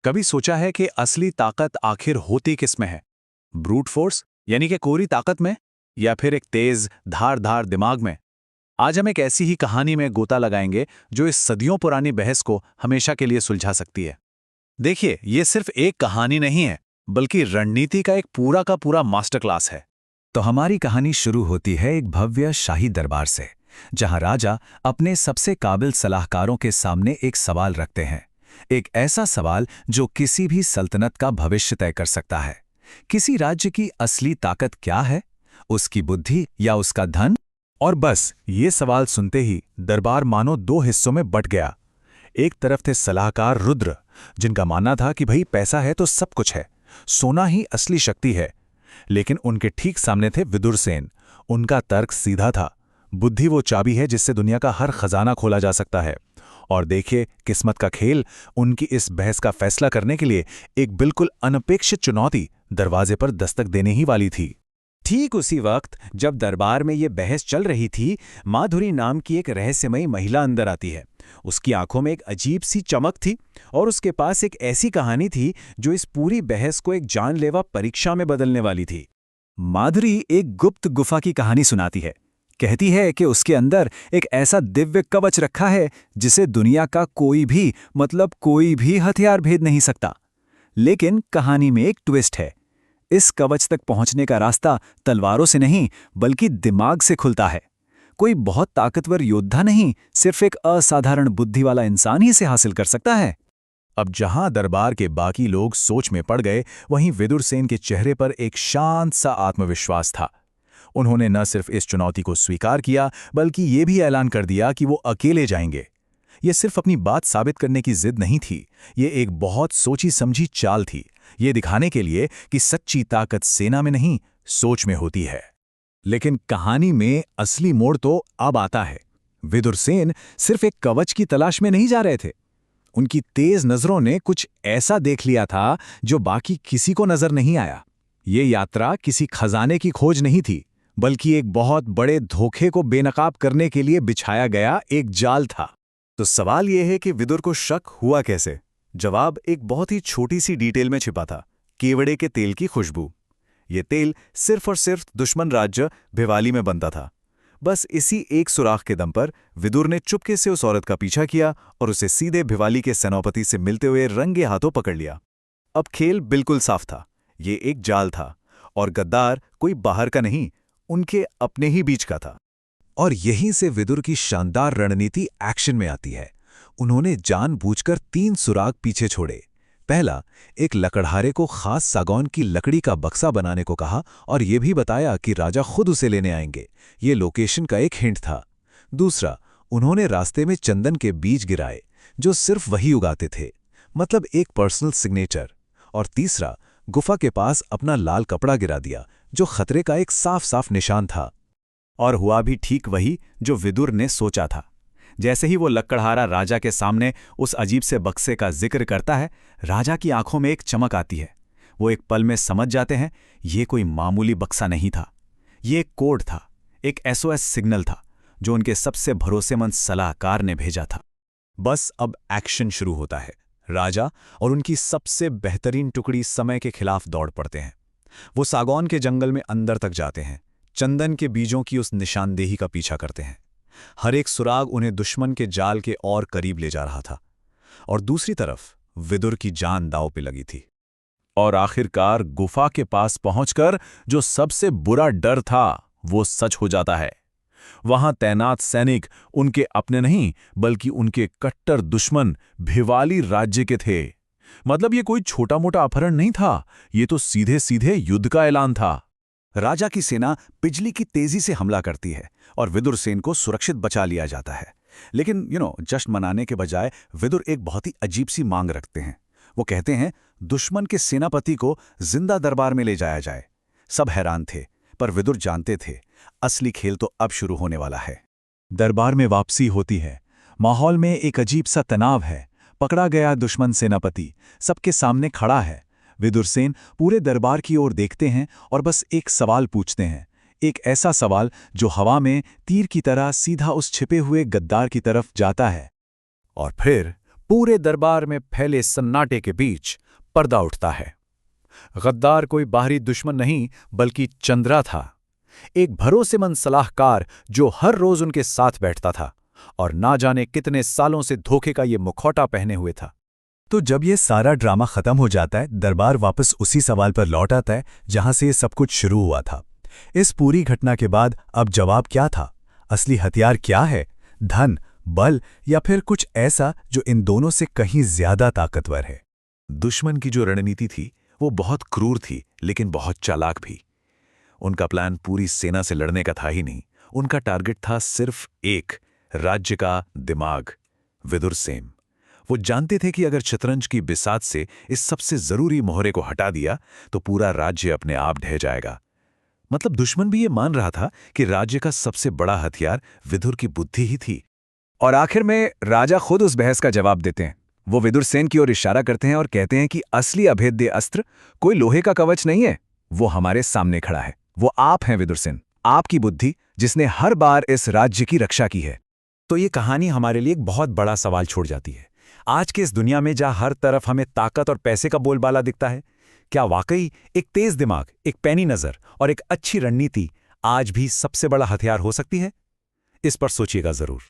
कभी सोचा है कि असली ताकत आखिर होती किस में है? ब्रूट फोर्स यानी कि कोरी ताकत में, या फिर एक तेज धार दिमाग में? आज हम एक ऐसी ही कहानी में गोता लगाएंगे जो इस सदियों पुरानी बहस को हमेशा के लिए सुलझा सकती है। देखिए, ये सिर्फ एक कहानी नहीं है, बल्कि रणनीति का एक पूरा का पूरा मास्टर क्लास है। तो हमारी कहानी शुरू होती है एक भव्य शाही दरबार से, जहां राजा अपने सबसे काबिल सलाहकारों के सामने एक सवाल रखते हैं। एक ऐसा सवाल जो किसी भी सल्तनत का भविष्य तय कर सकता है। किसी राज्य की असली ताकत क्या है? उसकी बुद्धि या उसका धन? और बस ये सवाल सुनते ही दरबार मानो दो हिस्सों में बट गया। एक तरफ थे सलाहकार रुद्र, जिनका मानना था कि भाई पैसा है तो सब कुछ है, सोना ही असली शक्ति है। लेकिन उनके ठीक सामने थे विदुरसेन। उनका तर्क सीधा था, बुद्धि वो चाबी है जिससे दुनिया का हर खजाना खोला जा सकता है। और देखिए किस्मत का खेल, उनकी इस बहस का फैसला करने के लिए एक बिल्कुल अनपेक्षित चुनौती दरवाजे पर दस्तक देने ही वाली थी। ठीक उसी वक्त जब दरबार में ये बहस चल रही थी, माधुरी नाम की एक रहस्यमयी महिला अंदर आती है। उसकी आंखों में एक अजीब सी चमक थी और उसके पास एक ऐसी कहानी थी जो इस पूरी बहस को एक जानलेवा परीक्षा में बदलने वाली थी। माधुरी एक गुप्त गुफा की कहानी सुनाती है। कहती है कि उसके अंदर एक ऐसा दिव्य कवच रखा है जिसे दुनिया का कोई भी, मतलब कोई भी हथियार भेद नहीं सकता। लेकिन कहानी में एक ट्विस्ट है। इस कवच तक पहुंचने का रास्ता तलवारों से नहीं, बल्कि दिमाग से खुलता है। कोई बहुत ताकतवर योद्धा नहीं, सिर्फ एक असाधारण बुद्धि वाला इंसान ही इसे हासिल कर सकता है। अब जहां दरबार के बाकी लोग सोच में पड़ गए, वहीं विदुरसेन के चेहरे पर एक शांत सा आत्मविश्वास था। उन्होंने न सिर्फ इस चुनौती को स्वीकार किया, बल्कि ये भी ऐलान कर दिया कि वो अकेले जाएंगे। ये सिर्फ अपनी बात साबित करने की जिद नहीं थी, ये एक बहुत सोची समझी चाल थी, ये दिखाने के लिए कि सच्ची ताकत सेना में नहीं, सोच में होती है। लेकिन कहानी में असली मोड़ तो अब आता है। विदुरसेन सिर्फ एक कवच की तलाश में नहीं जा रहे थे। उनकी तेज नजरों ने कुछ ऐसा देख लिया था जो बाकी किसी को नजर नहीं आया। ये यात्रा किसी खजाने की खोज नहीं थी, बल्कि एक बहुत बड़े धोखे को बेनकाब करने के लिए बिछाया गया एक जाल था। तो सवाल यह है कि विदुर को शक हुआ कैसे? जवाब एक बहुत ही छोटी सी डिटेल में छिपा था, केवड़े के तेल की खुशबू। ये तेल सिर्फ और सिर्फ दुश्मन राज्य भिवाली में बनता था। बस इसी एक सुराख के दम पर विदुर ने चुपके से उस औरत का पीछा किया और उसे सीधे भिवाली के सेनापति से मिलते हुए रंगे हाथों पकड़ लिया। अब खेल बिल्कुल साफ था, ये एक जाल था, और गद्दार कोई बाहर का नहीं, उनके अपने ही बीच का था। और यहीं से विदुर की शानदार रणनीति एक्शन में आती है। उन्होंने जानबूझकर 3 सुराग पीछे छोड़े। पहला, एक लकड़हारे को खास सागौन की लकड़ी का बक्सा बनाने को कहा और यह भी बताया कि राजा खुद उसे लेने आएंगे। ये लोकेशन का एक हिंट था। दूसरा, उन्होंने रास्ते में चंदन के बीज गिराए जो सिर्फ वही उगाते थे, मतलब एक पर्सनल सिग्नेचर। और तीसरा, गुफा के पास अपना लाल कपड़ा गिरा दिया जो खतरे का एक साफ साफ निशान था। और हुआ भी ठीक वही जो विदुर ने सोचा था। जैसे ही वो लकड़हारा राजा के सामने उस अजीब से बक्से का जिक्र करता है, राजा की आंखों में एक चमक आती है। वो एक पल में समझ जाते हैं ये कोई मामूली बक्सा नहीं था, ये एक कोड था, एक SOS सिग्नल था जो उनके सबसे भरोसेमंद सलाहकार ने भेजा था। बस अब एक्शन शुरू होता है। राजा और उनकी सबसे बेहतरीन टुकड़ी समय के खिलाफ दौड़ पड़ते हैं। वो सागौन के जंगल में अंदर तक जाते हैं, चंदन के बीजों की उस निशानदेही का पीछा करते हैं। हर एक सुराग उन्हें दुश्मन के जाल के और करीब ले जा रहा था, और दूसरी तरफ विदुर की जान दांव पे लगी थी। और आखिरकार गुफा के पास पहुंचकर जो सबसे बुरा डर था वो सच हो जाता है। वहां तैनात सैनिक उनके अपने नहीं, बल्कि उनके कट्टर दुश्मन भिवाली राज्य के थे। मतलब ये कोई छोटा मोटा अपहरण नहीं था, ये तो सीधे सीधे युद्ध का ऐलान था। राजा की सेना बिजली की तेजी से हमला करती है और विदुरसेन को सुरक्षित बचा लिया जाता है। लेकिन जश्न मनाने के बजाय विदुर एक बहुत ही अजीब सी मांग रखते हैं। वो कहते हैं दुश्मन के सेनापति को जिंदा दरबार में ले जाया जाए। सब हैरान थे, पर विदुर जानते थे असली खेल तो अब शुरू होने वाला है। दरबार में वापसी होती है। माहौल में एक अजीब सा तनाव है। पकड़ा गया दुश्मन सेनापति सबके सामने खड़ा है। विदुरसेन पूरे दरबार की ओर देखते हैं और बस एक सवाल पूछते हैं, एक ऐसा सवाल जो हवा में तीर की तरह सीधा उस छिपे हुए गद्दार की तरफ जाता है। और फिर पूरे दरबार में फैले सन्नाटे के बीच पर्दा उठता है। गद्दार कोई बाहरी दुश्मन नहीं बल्कि चंद्रा था, एक भरोसेमंद सलाहकार जो हर रोज उनके साथ बैठता था और ना जाने कितने सालों से धोखे का ये मुखौटा पहने हुए था। तो जब ये सारा ड्रामा खत्म हो जाता है, दरबार वापस उसी सवाल पर लौट आता है जहां से ये सब कुछ शुरू हुआ था। इस पूरी घटना के बाद अब जवाब क्या था? असली हथियार क्या है? धन, बल या फिर कुछ ऐसा जो इन दोनों से कहीं ज्यादा ताकतवर है? दुश्मन की जो रणनीति थी वो बहुत क्रूर थी लेकिन बहुत चालाक भी। उनका प्लान पूरी सेना से लड़ने का था ही नहीं, उनका टारगेट था सिर्फ एक, राज्य का दिमाग, विदुरसेन। वो जानते थे कि अगर शतरंज की बिसात से इस सबसे जरूरी मोहरे को हटा दिया तो पूरा राज्य अपने आप ढह जाएगा। मतलब दुश्मन भी ये मान रहा था कि राज्य का सबसे बड़ा हथियार विदुर की बुद्धि ही थी। और आखिर में राजा खुद उस बहस का जवाब देते हैं। वो विदुरसेन की ओर इशारा करते हैं और कहते हैं कि असली अभेद्य अस्त्र कोई लोहे का कवच नहीं है, वो हमारे सामने खड़ा है। वो आप हैं विदुरसेन, आपकी बुद्धि जिसने हर बार इस राज्य की रक्षा की है। तो ये कहानी हमारे लिए एक बहुत बड़ा सवाल छोड़ जाती है। आज के इस दुनिया में जहां हर तरफ हमें ताकत और पैसे का बोलबाला दिखता है, क्या वाकई एक तेज दिमाग, एक पैनी नजर और एक अच्छी रणनीति आज भी सबसे बड़ा हथियार हो सकती है? इस पर सोचिएगा जरूर।